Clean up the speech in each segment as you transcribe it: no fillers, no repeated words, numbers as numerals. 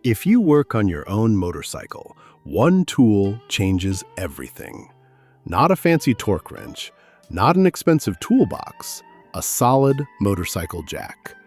If you work on your own motorcycle, one tool changes everything. Not a fancy torque wrench, not an expensive toolbox, a solid motorcycle jack.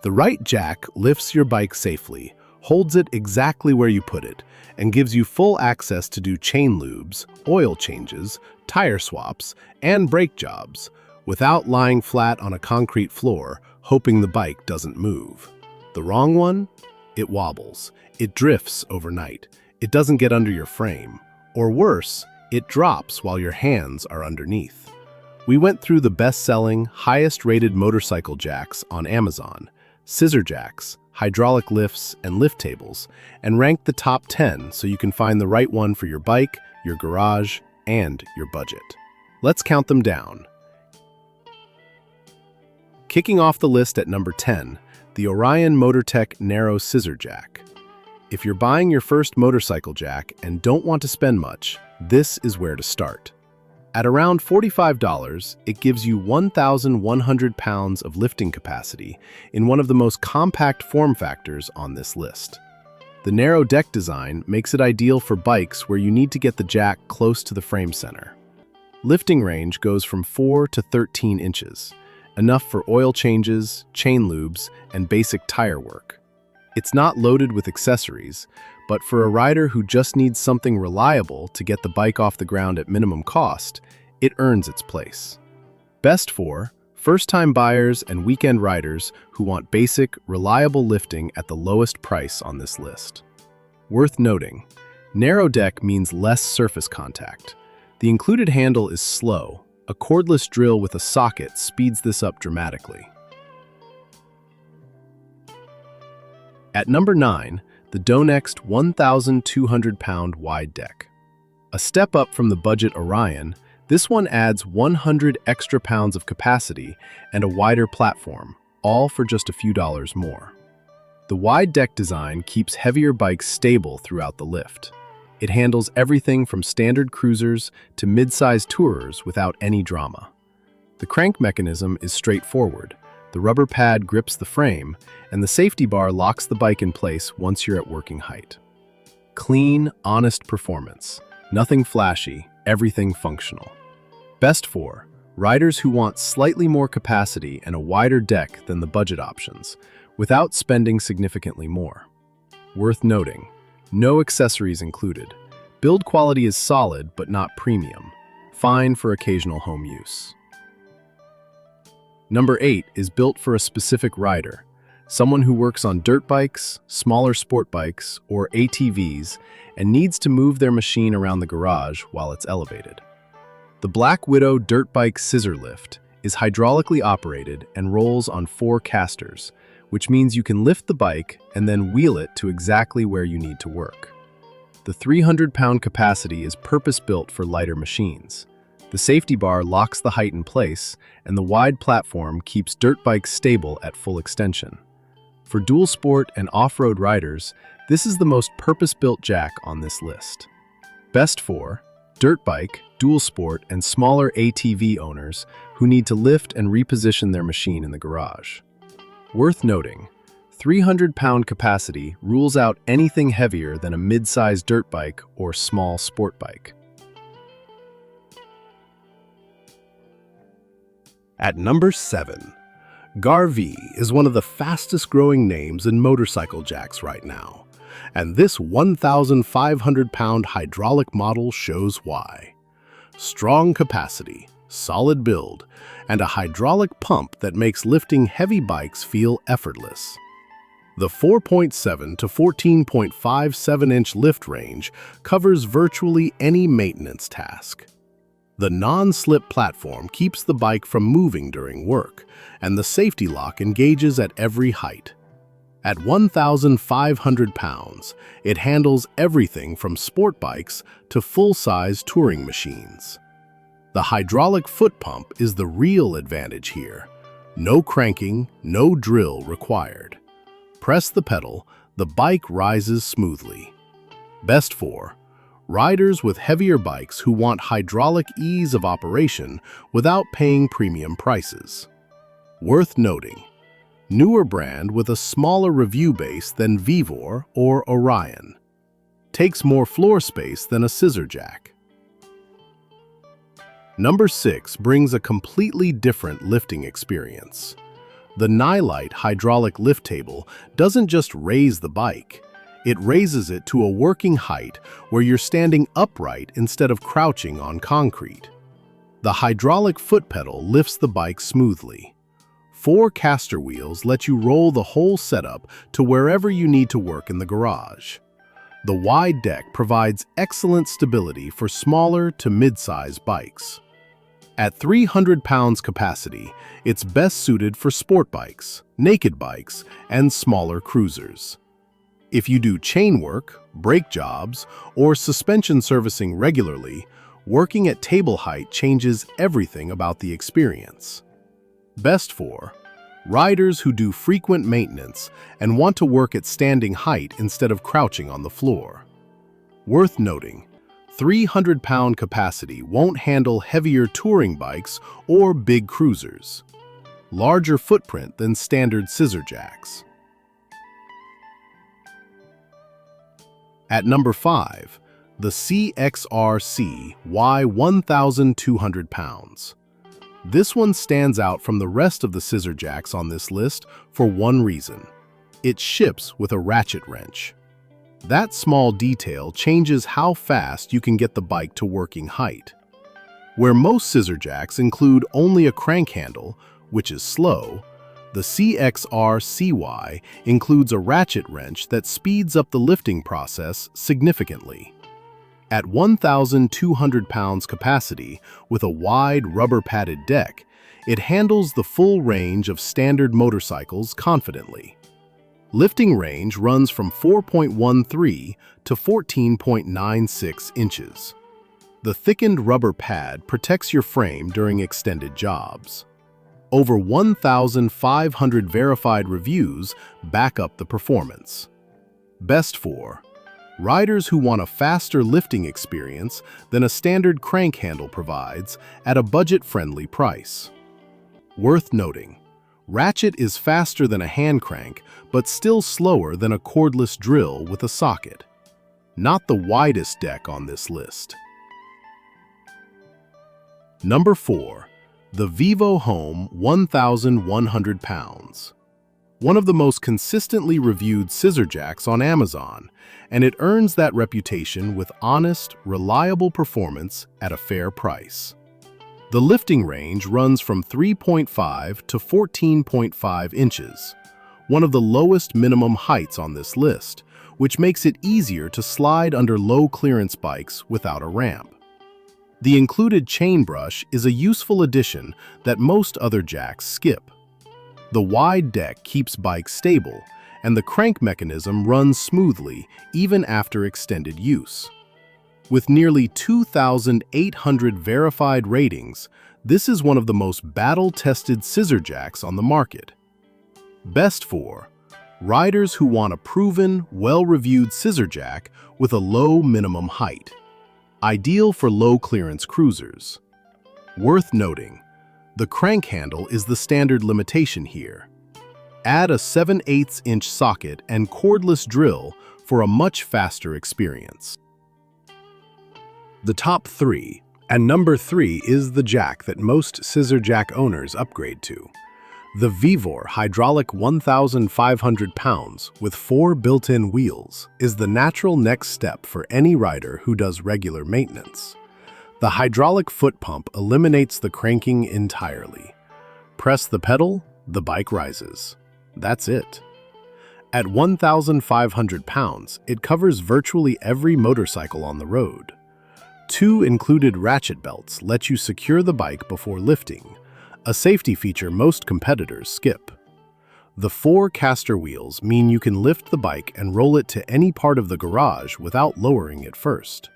The right jack lifts your bike safely, holds it exactly where you put it, and gives you full access to do chain lubes, oil changes, tire swaps, and brake jobs, without lying flat on a concrete floor, hoping the bike doesn't move. The wrong one? It wobbles. It drifts overnight. It doesn't get under your frame. Or worse, it drops while your hands are underneath. We went through the best-selling, highest-rated motorcycle jacks on Amazon, scissor jacks, hydraulic lifts, and lift tables, and ranked the top 10 so you can find the right one for your bike, your garage, and your budget. Let's count them down. Kicking off the list at number 10, the Orion MotorTech Narrow Scissor Jack. If you're buying your first motorcycle jack and don't want to spend much, this is where to start. At around $45, it gives you 1,100 pounds of lifting capacity in one of the most compact form factors on this list. The narrow deck design makes it ideal for bikes where you need to get the jack close to the frame center. Lifting range goes from 4 to 13 inches, enough for oil changes, chain lubes, and basic tire work. It's not loaded with accessories, but for a rider who just needs something reliable to get the bike off the ground at minimum cost, it earns its place. Best for first-time buyers and weekend riders who want basic, reliable lifting at the lowest price on this list. Worth noting, narrow deck means less surface contact. The included handle is slow. A cordless drill with a socket speeds this up dramatically. At number 9, the Donext 1,200-pound wide deck. A step up from the budget Orion, this one adds 100 extra pounds of capacity and a wider platform, all for just a few dollars more. The wide deck design keeps heavier bikes stable throughout the lift. It handles everything from standard cruisers to mid-sized tourers without any drama. The crank mechanism is straightforward. The rubber pad grips the frame, and the safety bar locks the bike in place once you're at working height. Clean, honest performance. Nothing flashy, everything functional. Best for riders who want slightly more capacity and a wider deck than the budget options, without spending significantly more. Worth noting, no accessories included. Build quality is solid but not premium. Fine for occasional home use. Number 8 is built for a specific rider, someone who works on dirt bikes, smaller sport bikes, or ATVs, and needs to move their machine around the garage while it's elevated. The Black Widow Dirt Bike Scissor Lift is hydraulically operated and rolls on 4 casters, which means you can lift the bike and then wheel it to exactly where you need to work. The 300-pound capacity is purpose-built for lighter machines. The safety bar locks the height in place, and the wide platform keeps dirt bikes stable at full extension. For dual sport and off-road riders, this is the most purpose-built jack on this list. Best for dirt bike, dual sport, and smaller ATV owners who need to lift and reposition their machine in the garage. Worth noting, 300-pound capacity rules out anything heavier than a mid-sized dirt bike or small sport bike. At number 7, Garvey is one of the fastest-growing names in motorcycle jacks right now, and this 1,500-pound hydraulic model shows why. Strong capacity, solid build, and a hydraulic pump that makes lifting heavy bikes feel effortless. The 4.7 to 14.57-inch lift range covers virtually any maintenance task. The non-slip platform keeps the bike from moving during work, and the safety lock engages at every height. At 1,500 pounds, it handles everything from sport bikes to full-size touring machines. The hydraulic foot pump is the real advantage here. No cranking, no drill required. Press the pedal, the bike rises smoothly. Best for riders with heavier bikes who want hydraulic ease of operation without paying premium prices. Worth noting, Newer brand with a smaller review base than Vivor or Orion. Takes more floor space than a scissor jack. Number 6 brings a completely different lifting experience. The Nylite hydraulic lift table doesn't just raise the bike, it raises it to a working height where you're standing upright instead of crouching on concrete. The hydraulic foot pedal lifts the bike smoothly. 4 caster wheels let you roll the whole setup to wherever you need to work in the garage. The wide deck provides excellent stability for smaller to mid-size bikes. At 300 pounds capacity, it's best suited for sport bikes, naked bikes, and smaller cruisers. If you do chain work, brake jobs, or suspension servicing regularly, working at table height changes everything about the experience. Best for riders who do frequent maintenance and want to work at standing height instead of crouching on the floor. Worth noting, 300-pound capacity won't handle heavier touring bikes or big cruisers. Larger footprint than standard scissor jacks. At number 5, the CXRC Y1200 pounds. This one stands out from the rest of the scissor jacks on this list for one reason. It ships with a ratchet wrench. That small detail changes how fast you can get the bike to working height. Where most scissor jacks include only a crank handle, which is slow, the CXR-CY includes a ratchet wrench that speeds up the lifting process significantly. At 1,200 pounds capacity with a wide rubber-padded deck, it handles the full range of standard motorcycles confidently. Lifting range runs from 4.13 to 14.96 inches. The thickened rubber pad protects your frame during extended jobs. Over 1,500 verified reviews back up the performance. Best for riders who want a faster lifting experience than a standard crank handle provides at a budget-friendly price. Worth noting, ratchet is faster than a hand crank, but still slower than a cordless drill with a socket. Not the widest deck on this list. Number 4. The Vivo Home 1100 pounds. One of the most consistently reviewed scissor jacks on Amazon, and it earns that reputation with honest, reliable performance at a fair price. The lifting range runs from 3.5 to 14.5 inches, one of the lowest minimum heights on this list, which makes it easier to slide under low-clearance bikes without a ramp. The included chain brush is a useful addition that most other jacks skip. The wide deck keeps bikes stable, and the crank mechanism runs smoothly even after extended use. With nearly 2,800 verified ratings, this is one of the most battle-tested scissor jacks on the market. Best for riders who want a proven, well-reviewed scissor jack with a low minimum height. Ideal for low-clearance cruisers. Worth noting, the crank handle is the standard limitation here. Add a 7/8-inch socket and cordless drill for a much faster experience. The top 3, and number 3 is the jack that most scissor jack owners upgrade to. The Vivor hydraulic 1,500 pounds with 4 built-in wheels is the natural next step for any rider who does regular maintenance. The hydraulic foot pump eliminates the cranking entirely. Press the pedal, the bike rises. That's it. At 1,500 pounds, it covers virtually every motorcycle on the road. 2 included ratchet belts let you secure the bike before lifting, a safety feature most competitors skip. The 4 caster wheels mean you can lift the bike and roll it to any part of the garage without lowering it first.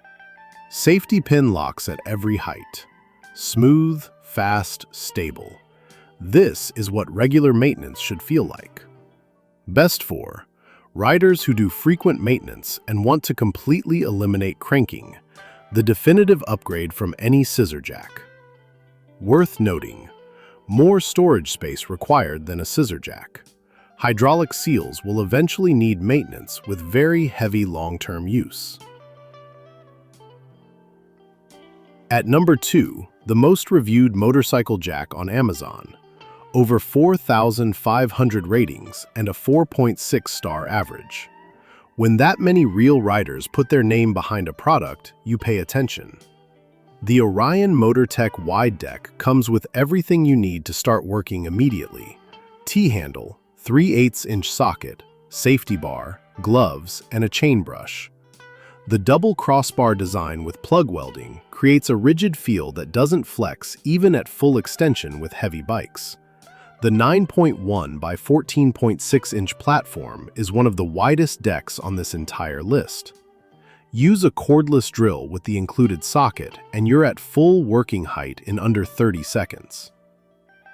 Safety pin locks at every height. Smooth, fast, stable. This is what regular maintenance should feel like. Best for riders who do frequent maintenance and want to completely eliminate cranking, the definitive upgrade from any scissor jack. Worth noting, more storage space required than a scissor jack. Hydraulic seals will eventually need maintenance with very heavy long-term use. At number 2, the most reviewed motorcycle jack on Amazon. Over 4,500 ratings and a 4.6-star average. When that many real riders put their name behind a product, you pay attention. The Orion MotorTech Wide Deck comes with everything you need to start working immediately. T-handle, 3/8-inch socket, safety bar, gloves, and a chain brush. The double crossbar design with plug welding creates a rigid feel that doesn't flex even at full extension with heavy bikes. The 9.1 by 14.6-inch platform is one of the widest decks on this entire list. Use a cordless drill with the included socket and you're at full working height in under 30 seconds.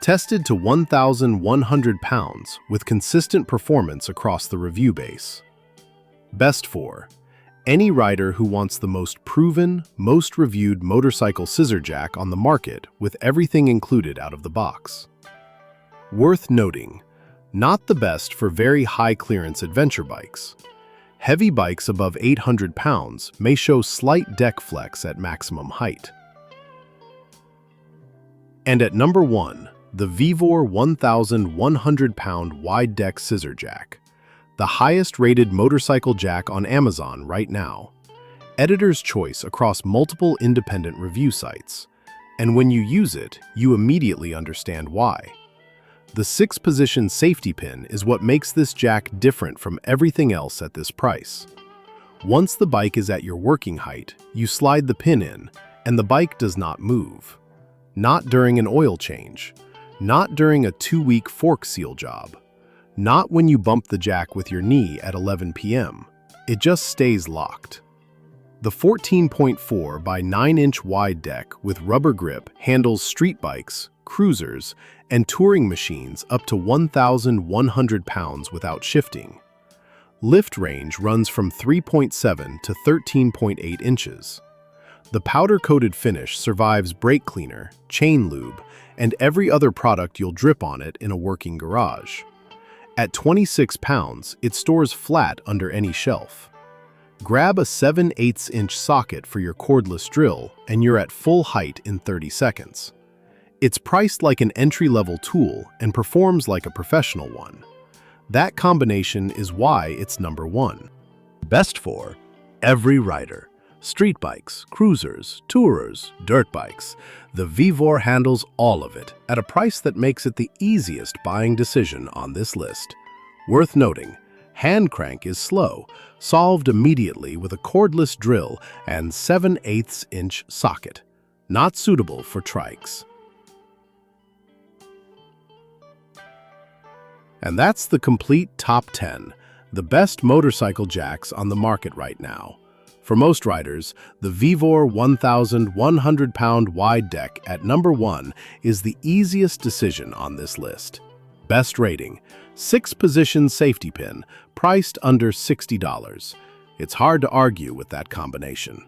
Tested to 1,100 pounds with consistent performance across the review base. Best for any rider who wants the most proven, most reviewed motorcycle scissor jack on the market with everything included out of the box. Worth noting, not the best for very high-clearance adventure bikes. Heavy bikes above 800 pounds may show slight deck flex at maximum height. And at number 1, the Vevor 1,100-pound wide deck scissor jack. The highest-rated motorcycle jack on Amazon right now. Editor's choice across multiple independent review sites. And when you use it, you immediately understand why. The 6-position safety pin is what makes this jack different from everything else at this price. Once the bike is at your working height, you slide the pin in, and the bike does not move. Not during an oil change. Not during a 2-week fork seal job. Not when you bump the jack with your knee at 11 p.m. It just stays locked. The 14.4 by 9-inch wide deck with rubber grip handles street bikes, cruisers, and touring machines up to 1,100 pounds without shifting. Lift range runs from 3.7 to 13.8 inches. The powder-coated finish survives brake cleaner, chain lube, and every other product you'll drip on it in a working garage. At 26 pounds, it stores flat under any shelf. Grab a 7/8-inch socket for your cordless drill, and you're at full height in 30 seconds. It's priced like an entry-level tool and performs like a professional one. That combination is why it's number 1. Best for every rider. Street bikes, cruisers, tourers, dirt bikes. The Vevor handles all of it at a price that makes it the easiest buying decision on this list. Worth noting, hand crank is slow, solved immediately with a cordless drill and 7/8-inch socket. Not suitable for trikes. And that's the complete top 10, the best motorcycle jacks on the market right now. For most riders, the Vevor 1,100-pound wide deck at number 1 is the easiest decision on this list. Best rating, 6-position safety pin, priced under $60. It's hard to argue with that combination.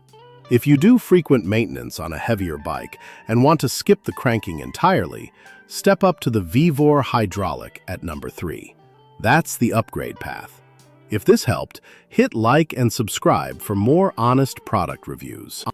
If you do frequent maintenance on a heavier bike and want to skip the cranking entirely, step up to the Vevor Hydraulic at number 3. That's the upgrade path. If this helped, hit like and subscribe for more honest product reviews.